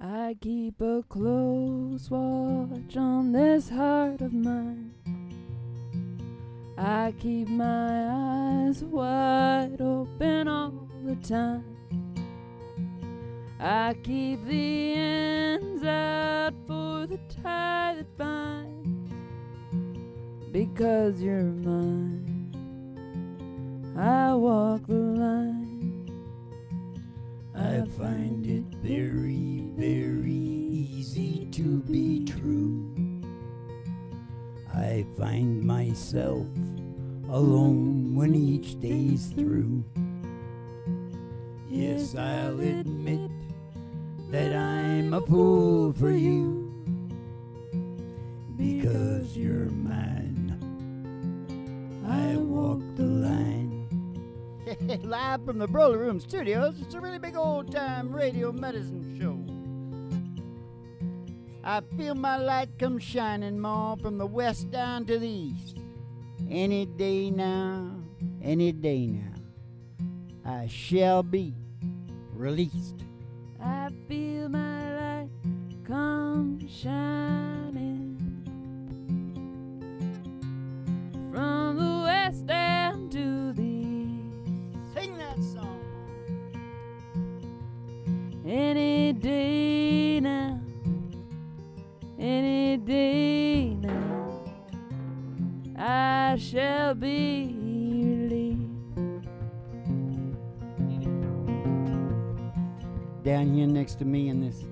I keep a close watch on this heart of mine. I keep my eyes wide open all the time. I keep the ends out for the tie that binds. Because you're mine, I walk the line. I find it very, very easy to be true. I find myself alone when each day's through. Yes, I'll admit that I'm a fool for you, because you're mine. I walk the line. Live from the Broly Room Studios, it's a really big old-time radio medicine show. I feel my light come shining, Ma, from the west down to the east. Any day now, I shall be released. I feel my light come shining from the west down to the east. Sing that song. Any day now, any day now, I shall be released. Down here next to me in this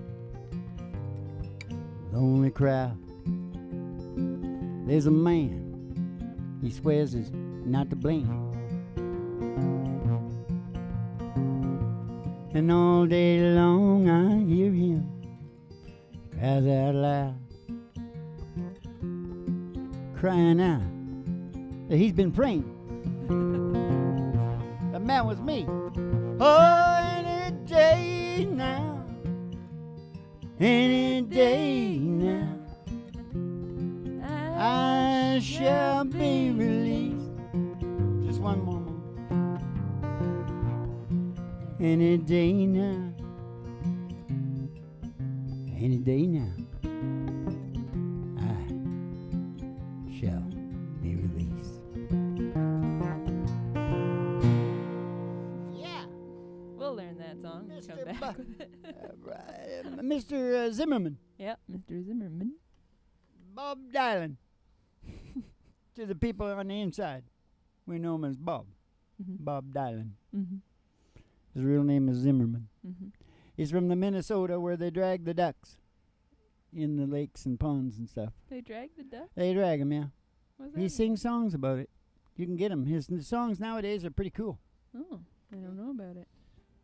lonely crowd, there's a man. He swears he's not to blame. And all day long I hear him cries out loud, crying out that he's been praying. The man was me. Oh, any day now, any day now, I shall be released. Just one more moment. Any day now, any day now, I shall be released. Yeah. We'll learn that song and come back with it. Mr. Zimmerman. Yep, Mr. Zimmerman. Bob Dylan. To the people on the inside, we know him as Bob. Mm-hmm. Bob Dylan. Mm-hmm. His real name is Zimmerman. Mm-hmm. He's from the Minnesota where they drag the ducks in the lakes and ponds and stuff. They drag the duck? They drag him, yeah. What's He that? sings songs about it. You can get him. His songs nowadays are pretty cool. Oh, I don't know about it.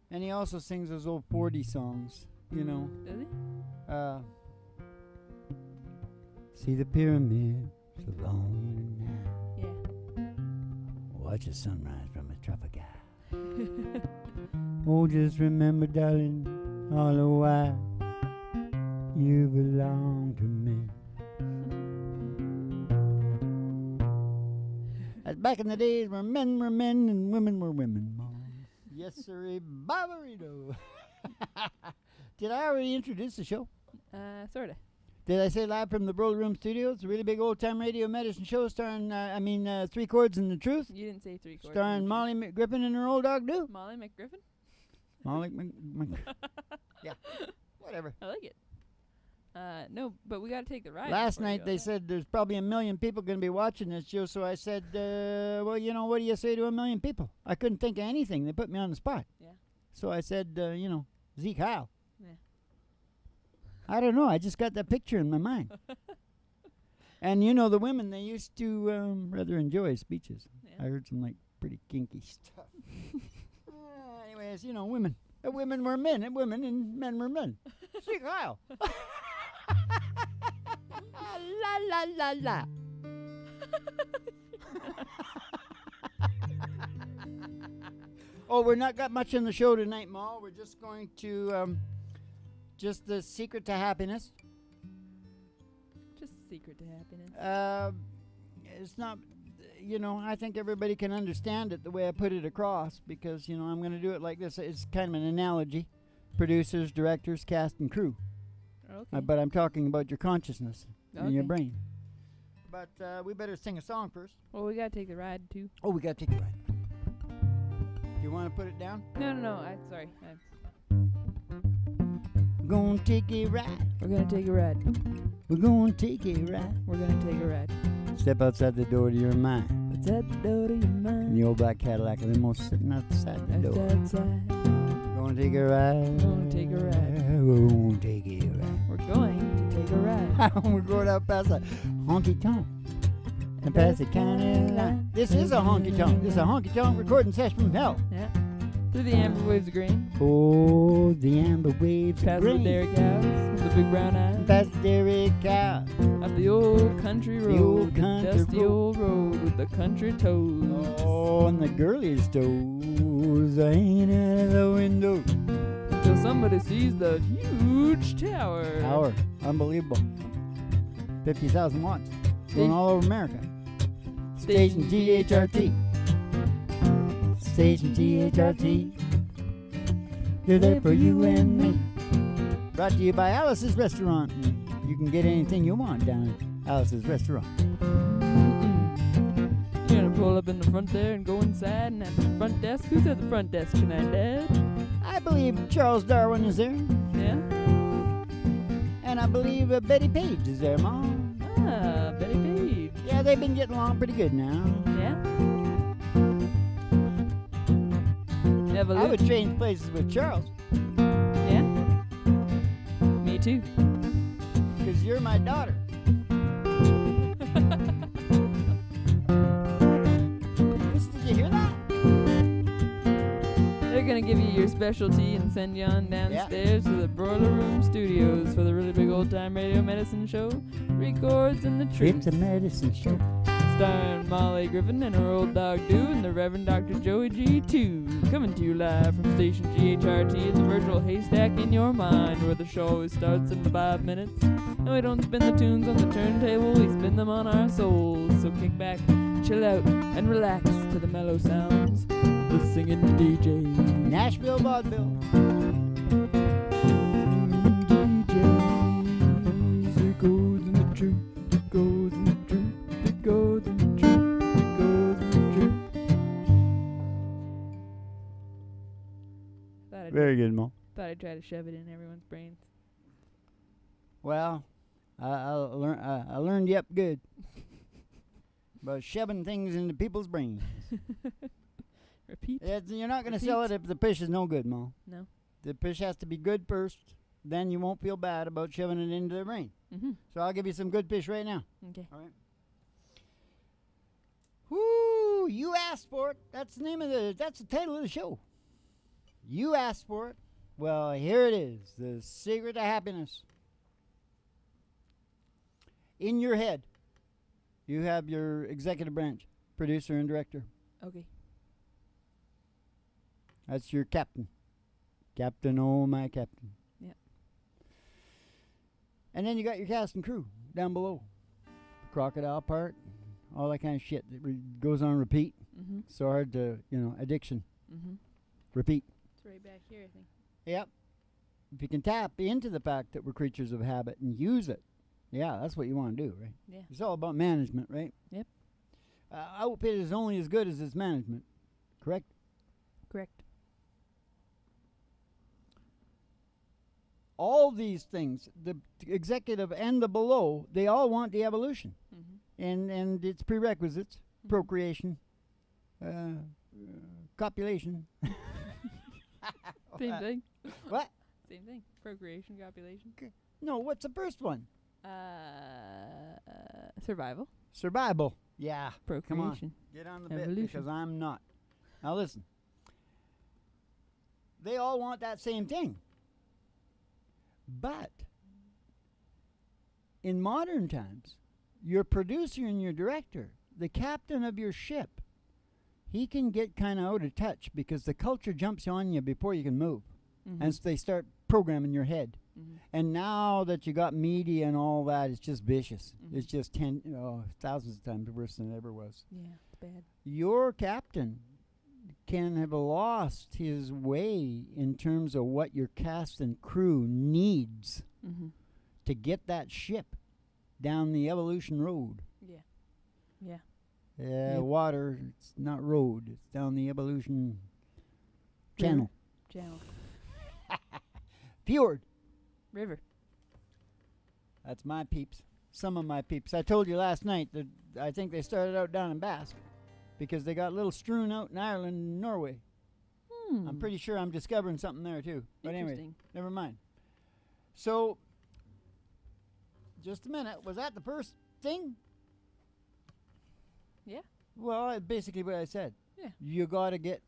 And he also sings those old 40 songs, you know. Does he? See the pyramids along the Nile. Yeah. Watch the sunrise from a tropic eye. Oh, just remember, darling, all the while you belong to me. That's back in the days where men were men and women were women, Mom. Yes, sir, Barbarito. Did I already introduce the show? Sorta. Did I say live from the Broly Room Studios? It's a really big old-time radio medicine show starring, Three Chords and the Truth. You didn't say 3 chords. Starring Molly McGriffin and her old dog, Do. Molly McGriffin? Molly Yeah, whatever. I like it. No, but we gotta take the ride. Last before we night go. they said there's probably 1 million people going to be watching this show, so I said, well, you know, what do you say to 1 million people? I couldn't think of anything. They put me on the spot. Yeah. So I said, Zeke Howe. Yeah. I don't know. I just got that picture in my mind. And, you know, the women, they used to rather enjoy speeches. Yeah. I heard some, pretty kinky stuff. Anyways, you know, women. Women were men, and women and men were men. Zeke Howe. La, la, la, la. Oh, we're not got much in the show tonight, Ma. We're just going to, just the secret to happiness. Just secret to happiness. It's not, I think everybody can understand it the way I put it across because, I'm going to do it like this. It's kind of an analogy. Producers, directors, cast, and crew. Okay. But I'm talking about your consciousness and your Okay. brain. But we better sing a song first. Well, we gotta take the ride too. Oh, we got to take a ride. Do you want to put it down? No. Sorry. We're going to take a ride. We're gonna take a ride. We're going to take a ride. We're gonna take a ride. Step outside the door to your mind. What's at the door to your In mind? the old black Cadillac limo sitting outside the door. Outside. Going to take a ride. Gonna take a ride. We're going to take a ride. We're going to take a ride. We're going out past a honky tonk and past the county line. This is a honky tonk. This is a honky tonk recording session from hell. Yeah. Through the amber waves of grain. Oh, the amber waves of Past the grain. dairy cows with the big brown eyes. Past the dairy cow. Up the old country road. old the country dusty road. old road with the country toes. Oh, and the girlies' toes are hanging out of the window. Until somebody sees the huge tower. Tower. Unbelievable. 50,000 watts. Going all over America. Station THRT. Station THRT. They're there for you and me. Brought to you by Alice's Restaurant. You can get anything you want down at Alice's Restaurant. You're gonna pull up in the front there and go inside and at the front desk. Who's at the front desk tonight, Dad? I believe Charles Darwin is there. Yeah? And I believe Betty Page is there, Mom. Ah, Betty Page. Yeah, they've been getting along pretty good now. Yeah? I would change places with Charles, Yeah? Me too. because you're my daughter. Did you hear that? They're gonna give you your specialty and send you on downstairs to the Broiler Room Studios for the really big old time radio medicine show. 3 chords and the truth. It's a medicine show. Starring Molly Griffin and her old dog Do and the Reverend Dr. Joey G2. Coming to you live from station GHRT in the virtual haystack in your mind, where the show always starts in 5 minutes. And we don't spin the tunes on the turntable, we spin them on our souls. So kick back, chill out, and relax to the mellow sounds of the singing DJ. Nashville Vaudeville. DJs, it goes in the truth, it goes in the truth, it goes in the truth, it goes in the truth. Very good, Mo. Thought I'd try to shove it in everyone's brains. Well, I learned you up good about shoving things into people's brains. Repeat. You're not going to sell it if the fish is no good, Mo. No. The fish has to be good first. Then you won't feel bad about shoving it into their brain. Mm-hmm. So I'll give you some good fish right now. Okay. All right. Woo! You asked for it. That's the name of that's the title of the show. You asked for it. Well, here it is. The secret to happiness. In your head, you have your executive branch, producer and director. Okay. That's your captain. Captain, oh my captain. Yep. And then you got your cast and crew down below. The crocodile part, all that kind of shit that goes on repeat. Mm-hmm. So hard to, addiction. Mm-hmm. Repeat. It's right back here, I think. Yep. If you can tap into the fact that we're creatures of habit and use it, yeah, that's what you want to do, right? Yeah. It's all about management, right? Yep. Outfit is only as good as its management, correct? Correct. All these things, the executive and the below, they all want the evolution. Mm-hmm. And its prerequisites, procreation, copulation. Same thing. What? Same thing. Procreation, copulation. No, what's the first one? Survival. Survival. Yeah. Procreation. Come on. Get on the bit Evolution. because I'm not. Now listen. They all want that same thing. But in modern times, your producer and your director, the captain of your ship, he can get kind of out of touch because the culture jumps on you before you can move. Mm-hmm. And so they start programming your head. Mm-hmm. And now that you got media and all that, it's just vicious. Mm-hmm. It's just thousands of times worse than it ever was. Yeah, it's bad. Your captain can have lost his way in terms of what your cast and crew needs Mm-hmm. to get that ship down the evolution road. Yeah. Yep. Water, it's not road. It's down the evolution channel. Fjord. River. That's my peeps. Some of my peeps. I told you last night that I think they started out down in Basque because they got little strewn out in Ireland and Norway. I'm pretty sure I'm discovering something there too. But anyway, never mind. So, just a minute. Was that the first thing? Yeah. Well, basically what I said. Yeah. You got to get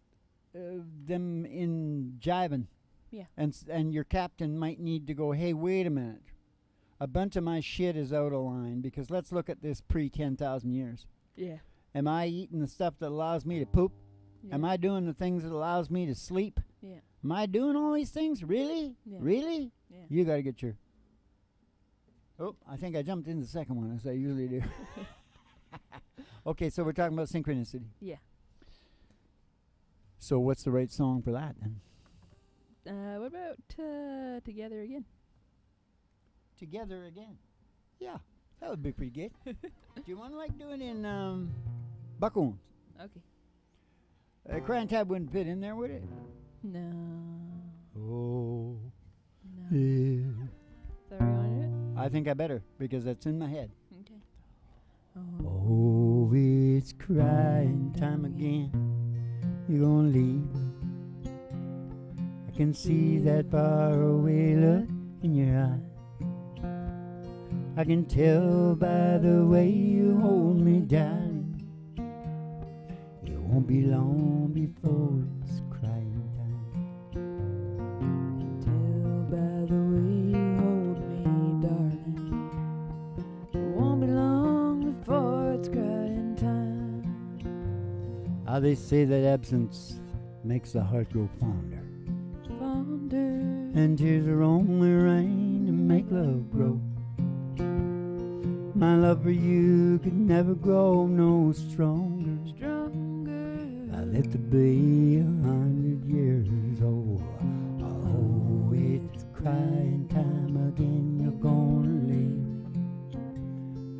them in jiving. Yeah. And your captain might need to go, hey, wait a minute. A bunch of my shit is out of line because let's look at this pre-10,000 years. Yeah. Am I eating the stuff that allows me to poop? Yeah. Am I doing the things that allows me to sleep? Yeah. Am I doing all these things? Really? Yeah. Really? Yeah. You got to get your... Oh, I think I jumped into the second one, as I usually do. Okay, so we're talking about synchronicity. Yeah. So what's the right song for that, then? What about Together Again? Together Again. Yeah, that would be pretty good. Do you want to like do it in Buckhorns? Okay. Crying Tab wouldn't fit in there, would it? No. Oh. No. Yeah. So we want to do I think I better, because that's in my head. it? Okay. Oh, it's crying time again. You're gonna leave me. I can see that faraway look in your eye. I can tell by the way you hold me, darling. It won't be long before it's crying time. Tell by the way you hold me, darling. It won't be long before it's crying time. How they say that absence makes the heart grow fonder. Fonder. And tears are only rain to make love grow. My love for you could never grow no stronger. Stronger. I lived to be 100 years old. Oh, it's crying time again. You're gonna leave me.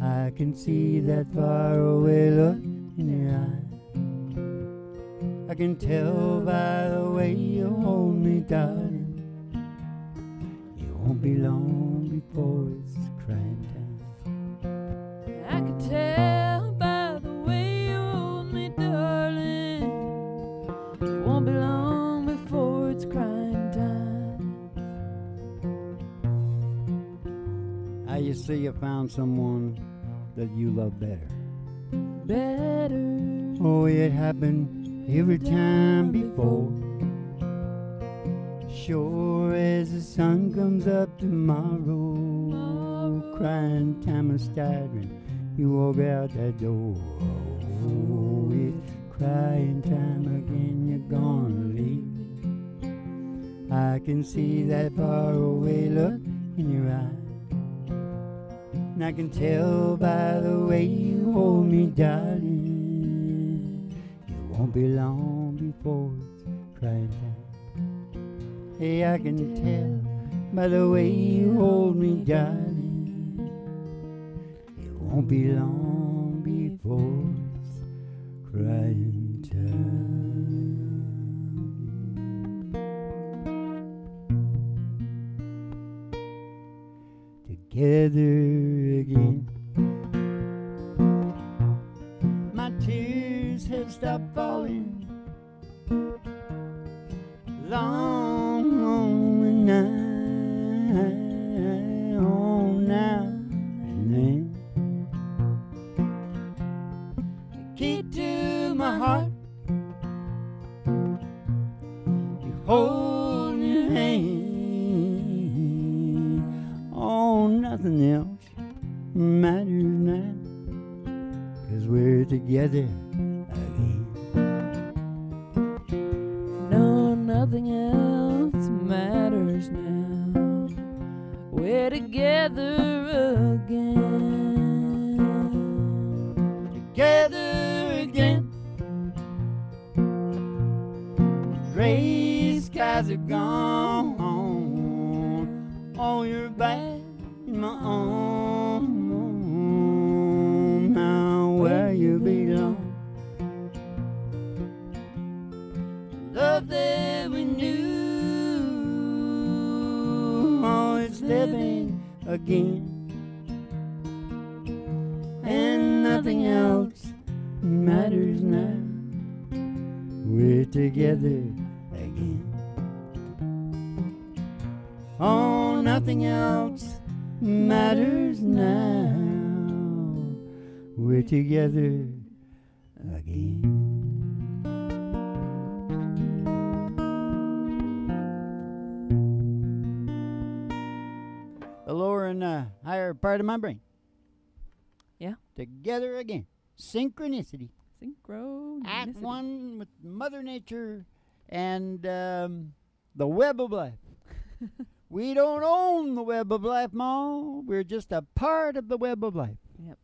I can see that faraway look in your eye. I can tell by the way you hold me, darling. It won't be long before it's crying time. I can tell by the way you hold me, darling. It won't be long before it's crying time. You say you found someone that you love better. Better. Oh, it happened every time before. Sure as the sun comes up tomorrow, crying time is starting. You walk out that door. Oh, it's crying time again. You're gonna leave me. I can see that faraway look in your eye. And I can tell by the way you hold me, darling. It won't be long before it's crying time. Hey, I can tell by the way you hold me, darling. It won't be long before it's crying time. Together again. My tears have stopped falling. Long, lonely night, oh, now and then. The key to my heart, you hold your hand. Oh, nothing else matters now, 'cause we're together again. No, nothing else matters now. We're together again. Together again. Gray skies are gone. Oh, you're back in my you belong. Love that we knew, oh, it's living again. And nothing else matters now. We're together again. Oh, nothing else matters now. We're together again. The lower and higher part of my brain. Yeah. Together again. Synchronicity. Synchronicity. At one with Mother Nature and the web of life. We don't own the web of life, Ma. We're just a part of the web of life. Yep.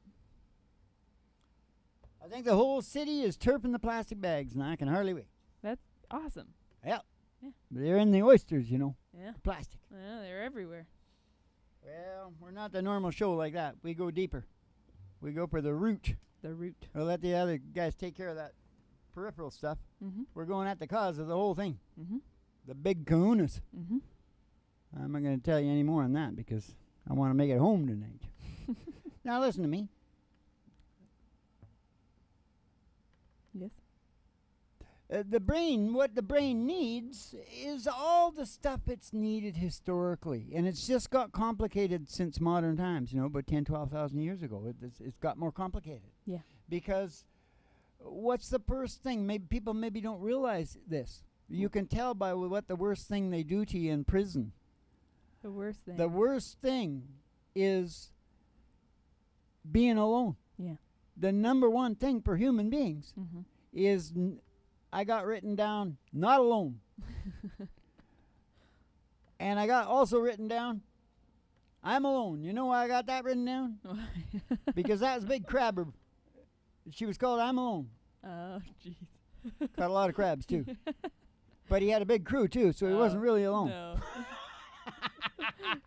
I think the whole city is turfing the plastic bags, and I can hardly wait. That's awesome. Yeah. Yeah. They're in the oysters, you know. Yeah. Plastic. Yeah, they're everywhere. Well, we're not the normal show like that. We go deeper. We go for the root. The root. We'll let the other guys take care of that peripheral stuff. Mm-hmm. We're going at the cause of the whole thing. Mm-hmm. The big kahunas. Mm-hmm. I'm not going to tell you any more on that because I want to make it home tonight. Now listen to me. Yes. The brain, what the brain needs is all the stuff it's needed historically. And it's just got complicated since modern times, you know, about 10, 12,000 years ago. It's got more complicated. Yeah. Because what's the first thing? Maybe people maybe don't realize this. You can tell by what the worst thing they do to you in prison. The worst thing. The worst thing is being alone. Yeah. The number one thing for human beings Mm-hmm. is, I got written down, not alone. And I got also written down, I'm alone. You know why I got that written down? Because that was Big Crabber. She was called I'm Alone. Oh, jeez. Caught a lot of crabs, too. But he had a big crew, too, so he wasn't really alone. No.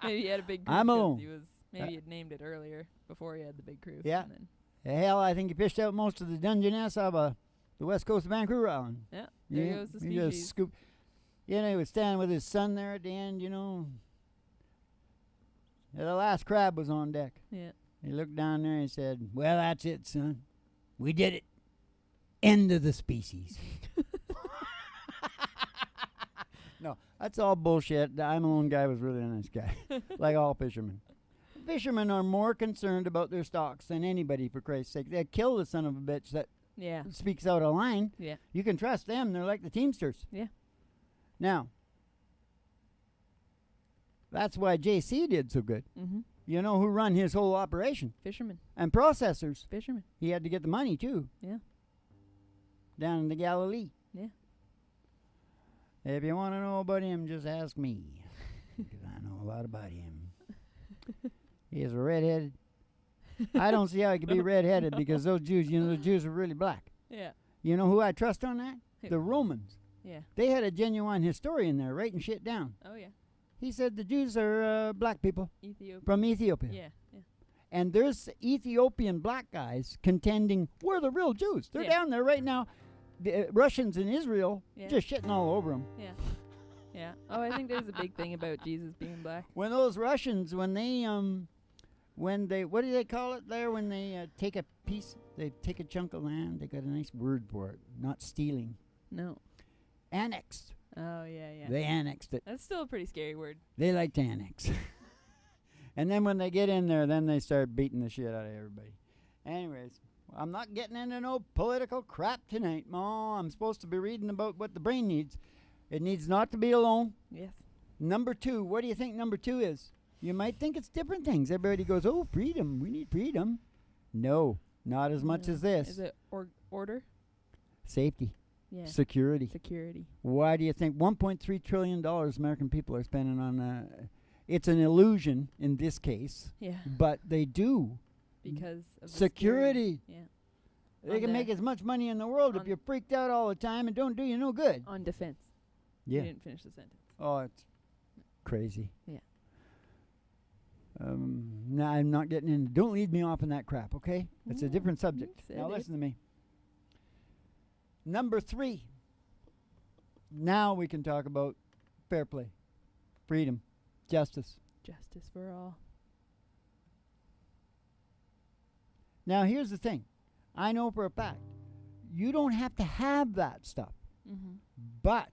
Maybe he had a big crew. I'm 'cause alone. He was, maybe he had named it earlier before he had the big crew. Yeah. And then, Hell, I think he fished out most of the Dungeness out of the west coast of Vancouver Island. yeah. There goes the He just species. scooped. You know, he was standing with his son there at the end, you know. And the last crab was on deck. Yeah. He looked down there and said, well, that's it, son. We did it. End of the species. No, that's all bullshit. The I'm Alone guy was really a nice guy, like all fishermen. Fishermen are more concerned about their stocks than anybody, for Christ's sake. They kill the son of a bitch that Yeah. speaks out a line. Yeah. You can trust them. They're like the Teamsters. Yeah. Now, that's why JC did so good. Mm-hmm. You know who run his whole operation? Fisherman. And processors. Fisherman. He had to get the money, too. Yeah. Down in the Galilee. Yeah. If you want to know about him, just ask me. Because I know a lot about him. He is a redheaded. I don't see how he could be redheaded because those Jews, you know, the Jews are really black. Yeah. You know who I trust on that? Who? The Romans. Yeah. They had a genuine historian there writing shit down. Oh, yeah. He said the Jews are black people Ethiopia. from Ethiopia. Yeah. Yeah. And there's Ethiopian black guys contending we're the real Jews. They're Yeah. down there right now. The Russians in Israel Yeah. just shitting all over them. Yeah. Yeah. Oh, I think there's a big thing about Jesus being black. When those Russians, when they, what do they call it there? When they take a piece, they take a chunk of land. They got a nice word for it. Not stealing. No. Annexed. Oh, yeah, yeah. They annexed it. That's still a pretty scary word. They like to annex. And then when they get in there, then they start beating the shit out of everybody. Anyways, I'm not getting into no political crap tonight, Ma. I'm supposed to be reading about what the brain needs. It needs not to be alone. Yes. Number 2, what do you think number 2 is? You might think it's different things. Everybody goes, oh, freedom. We need freedom. No, not as much as this. Is it order? Safety. Yeah. Security. Security. Why do you think $1.3 trillion American people are spending on it's an illusion in this case, Yeah. but they do. Because of the Security. Yeah. They On can the- make as much money in the world if on- you're freaked out all the time and don't do you no good. On defense. Yeah. You didn't finish the sentence. Oh, it's crazy. Yeah. No, I'm not getting in. Don't lead me off in that crap, okay? It's a different subject. said Now it. listen to me. Number 3. Now we can talk about fair play, freedom, justice. Justice for all. Now here's the thing. I know for a fact you don't have to have that stuff. Mm-hmm. But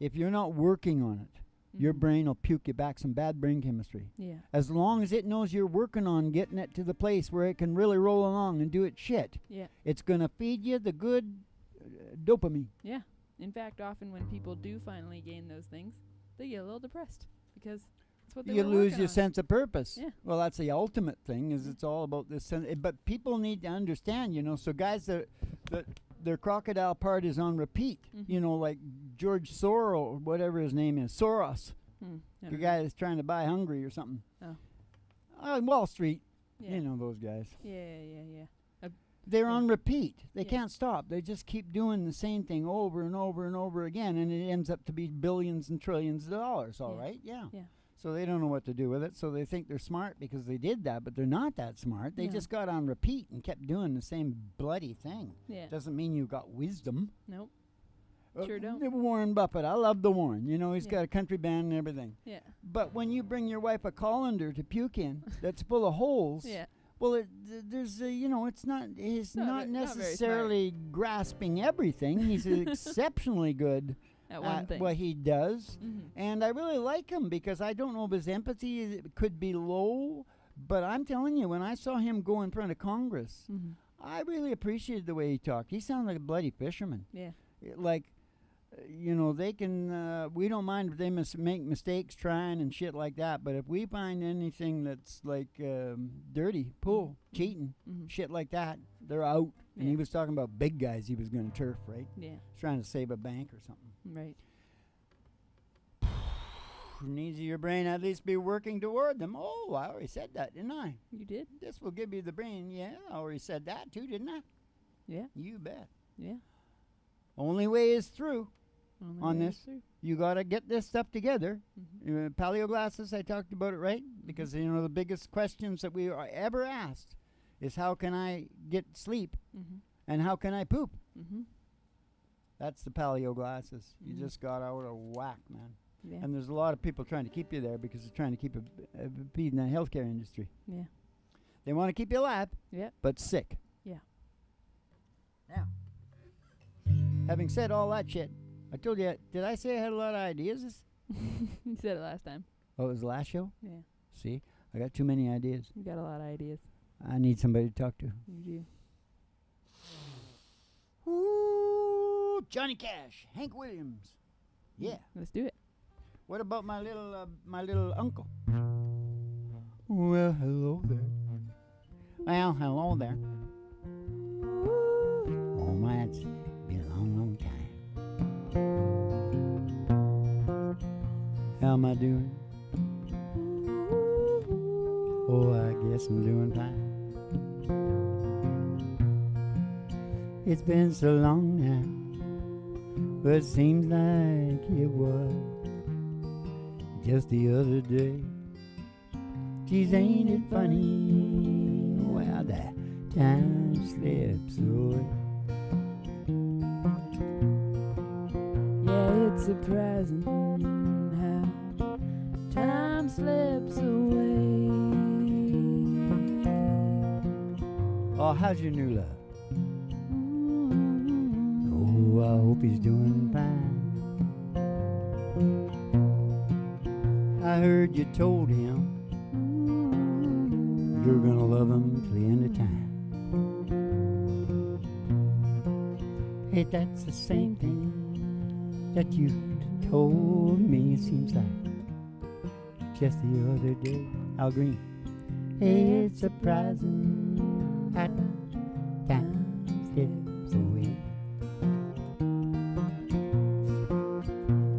if you're not working on it, your brain will puke you back some bad brain chemistry. Yeah. As long as it knows you're working on getting it to the place where it can really roll along and do its shit, Yeah. it's going to feed you the good dopamine. Yeah. In fact, often when people do finally gain those things, they get a little depressed because that's what they You were lose working your on. sense of purpose. Yeah. Well, that's the ultimate thing, is it's all about this. But people need to understand, so guys that their crocodile part is on repeat, like George Soros, whatever his name is, Soros, I the don't guy that's trying to buy Hungary or something. Oh. Wall Street, Yeah. those guys. Yeah. They're Yeah. on repeat. They Yeah. can't stop. They just keep doing the same thing over and over and over again, and it ends up to be billions and trillions of dollars, all Yeah. right? Yeah. Yeah. So they don't know what to do with it, so they think they're smart because they did that, but they're not that smart. They No. just got on repeat and kept doing the same bloody thing. Yeah. Doesn't mean you got wisdom. Nope. Sure don't. Warren Buffett. I love the Warren. He's Yeah. got a country band and everything. Yeah. But when you bring your wife a colander to puke in that's full of holes, Yeah. well, there's it's not. He's No, not not very necessarily grasping everything. He's exceptionally good At one thing. what he does, Mhm. and I really like him because I don't know if his empathy could be low, but I'm telling you, when I saw him go in front of Congress, Mhm. I really appreciated the way he talked. He sounded like a bloody fisherman. Yeah. Like, they can. We don't mind if they make mistakes trying and shit like that. But if we find anything that's like dirty, pool, cheating, Mhm. shit like that, they're out. And he Yeah. was talking about big guys he was going to turf, right? Yeah. He's trying to save a bank or something. Right. Needs your brain at least be working toward them. Oh, I already said that, didn't I? You did? This will give you the brain. Yeah, I already said that too, didn't I? Yeah. You bet. Yeah. Only way is through. Only On way this. is through. You got to get this stuff together. Mhm. Paleo glasses, I talked about it, right? Because, the biggest questions that we are ever asked is how can I get sleep Mhm. and how can I poop? Mhm. That's the paleo glasses. You Mhm. just got out of whack, man. Yeah. And there's a lot of people trying to keep you there because they're trying to keep a feed in the healthcare industry. Yeah. They want to keep you alive, Yeah. but sick. Yeah. Now, having said all that shit, I told you, did I say I had a lot of ideas? You said it last time. Oh, it was the last show? Yeah. See, I got too many ideas. You got a lot of ideas. I need somebody to talk to. You do. Ooh, Johnny Cash, Hank Williams. Yeah. Let's do it. What about my little uncle? Well, hello there. Well, hello there. Oh my, it's been a long, long time. How am I doing? Oh, I guess I'm doing fine. It's been so long now, but it seems like it was just the other day. Geez, ain't it funny? Well, the time slips away. Yeah, it's surprising how time slips away. Oh, how's your new love? Oh, I hope he's doing fine. I heard you told him you're gonna love him till the end of time. Hey, that's the same thing that you told me, it seems like just the other day. Al Green. Hey, it's surprising how time slips away.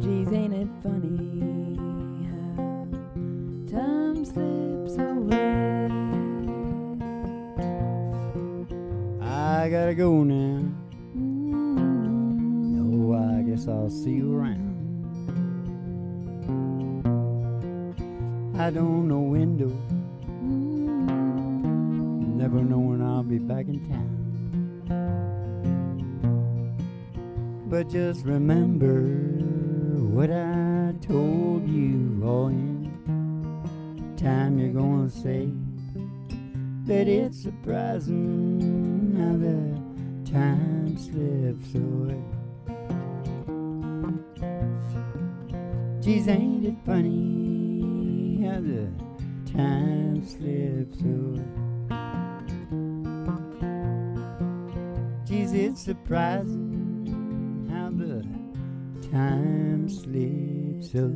Geez, ain't it funny how time slips away? I gotta go now. No, I guess I'll see you around. I don't know window never know when I'll be back in town. But just remember what I told you all in time. You're gonna say that it's surprising how the time slips away. Geez, ain't it funny how the time slips away? Geez, it's surprising how the time slips away.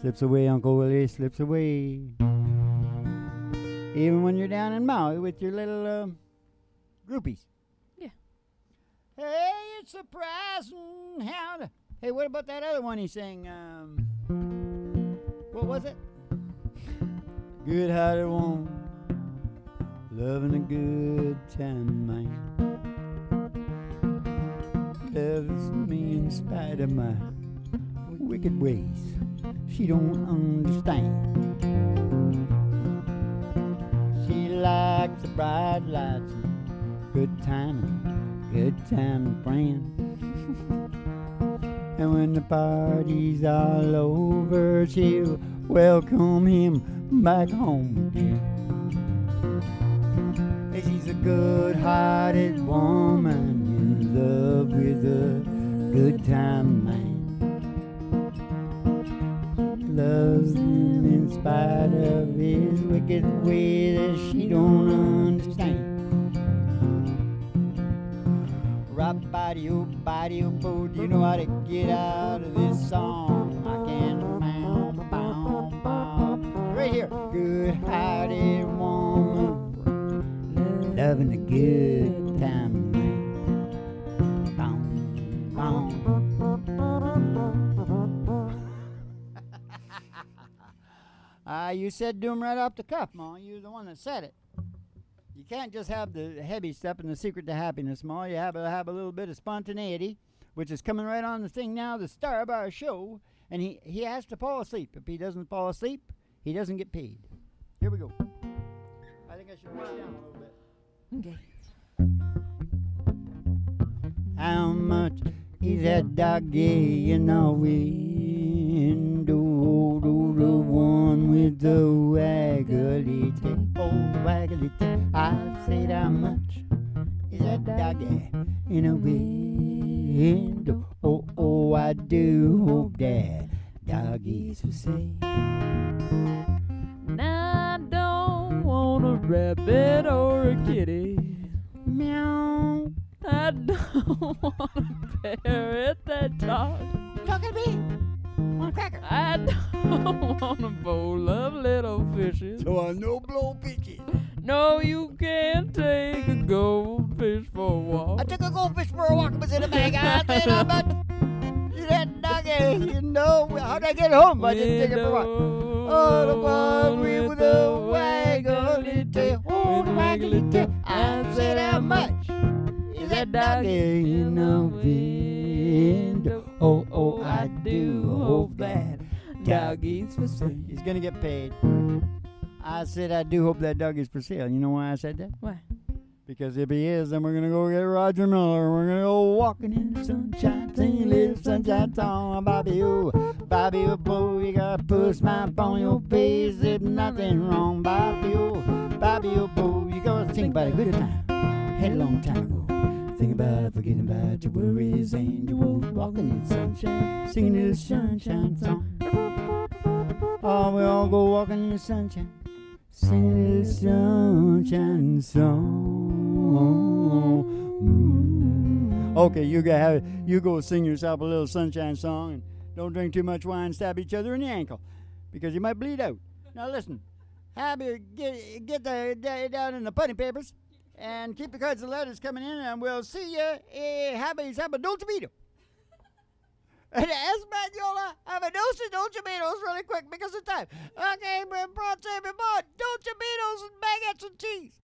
Slips away, Uncle Willie, slips away. Even when you're down in Maui with your little groupies. Yeah. Hey, it's surprising how the... Hey, what about that other one he sang? What was it? Good-hearted woman, loving a good time, man. Loves me in spite of my wicked ways. She don't understand. She likes the bright lights and good time friends. And when the party's all over, she'll welcome him back home again. She's a good-hearted woman in love with a good time man. Loves him in spite of his wicked ways that she don't understand. Rap-body-oo-body-oo-boo, do you know how to get out of this song? I can't right here. Good-hearted woman, loving a good time, man. You said do 'em right off the cuff, Ma. You're the one that said it. You can't just have the heavy stuff and the secret to happiness, Ma. You have to have a little bit of spontaneity, which is coming right on the thing now, the star of our show. And he has to fall asleep. If he doesn't fall asleep, he doesn't get paid. Here we go. I think I should put it down a little bit. Okay. How much is that doggy in the window? The one with the waggly tail. Oh, waggly tail. I said how much is that doggy in the window? Oh, I do hope that doggy's for sale. Now I don't want a rabbit or a kitty. Meow. I don't want a parrot that talks. Talking to me? Want a cracker? I don't want a bowl of little fishes. So I no blow fishes. No, you can't take a goldfish for a walk. I took a goldfish for a walk. It was in a bag. I said how much is that doggy? You know, how'd I get home? I didn't take it for a walk. Oh, the one with the waggly tail. Oh, the waggly tail. I said how much is that doggy in the window? Oh, I do hope that doggy's for sale. He's gonna get paid. I said I do hope that doggy's for sale. You know why I said that? Why? Because if he is, then we're gonna go get Roger Miller. We're gonna go walking in the sunshine, singing a little sunshine song. Bobby, oh, boo, you gotta put a smile on your face. There's nothing wrong. Bobby, oh, boo, you gotta think about a good time. Had a long time ago. Think about forgetting about your worries and your woes. Walking in the sunshine, singing a little sunshine song. Oh, we all go walking in the sunshine, singing a little sunshine song. Okay, you go sing yourself a little sunshine song, and don't drink too much wine. Stab each other in the ankle, because you might bleed out. Now listen, get down in the funny papers. And keep the cards and letters coming in, and we'll see you. Have a dolce vita. And Espaniola, have a dolce vitos really quick because of time. Okay, brought Sammy Bond, dolce vitos and baguettes and cheese.